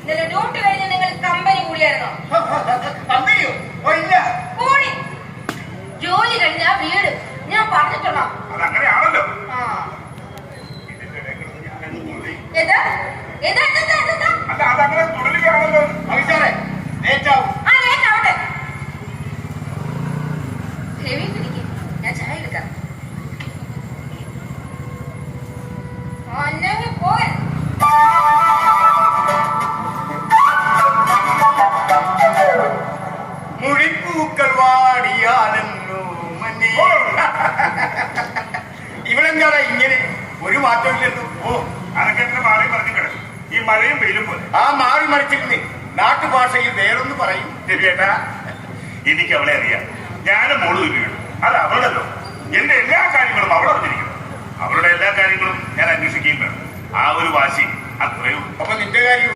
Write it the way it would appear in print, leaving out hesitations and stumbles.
ഇന്നലെ ഡ്യൂട്ടി കഴിഞ്ഞ് നിങ്ങൾ കമ്പനി കൂടിയായിരുന്നോ? കമ്പനിയോ? ഇല്ല. കൂടി. ജോലി കഴിഞ്ഞ വീട് ഞാൻ പറഞ്ഞിട്ടുണ്ടോ? അതങ്ങനെയാണല്ലോ. അല്ല അതങ്ങനെ തുടരുകയാണല്ലോ. സാറേ ലേറ്റാവും. ലേറ്റാവട്ടെ. ഞാൻ ചായ എടുക്കാം. അല്ലെങ്കിൽ പോകൻ. മുഴിപ്പൂക്കൾ വാടിയാലെന്നോ മഞ്ഞേ. ഇവളെന്താടാ ഇങ്ങനെ? ഒരു മാറ്റമില്ലല്ലോ. അതൊക്കെ എങ്ങനെ മാറി മറിഞ്ഞു കിടക്കും. ഈ മഴയും വെയിലും പോലെ. ആ മാറി മറിച്ചിരുന്ന് നാട്ടുഭാഷയിൽ വേറൊന്ന് പറയും. ശരിയേട്ടാ, എനിക്ക് അവളെ അറിയാം. ഞാനും മോള് തന്നെയാണ്. അത് അവളല്ലോ. എന്റെ എല്ലാ കാര്യങ്ങളും അവൾ അറിഞ്ഞിരിക്കണം. അവളുടെ എല്ലാ കാര്യങ്ങളും ഞാൻ അന്വേഷിക്കുകയും വേണം. ആ ഒരു വാശി അത്രയും. അപ്പൊ നിന്റെ കാര്യം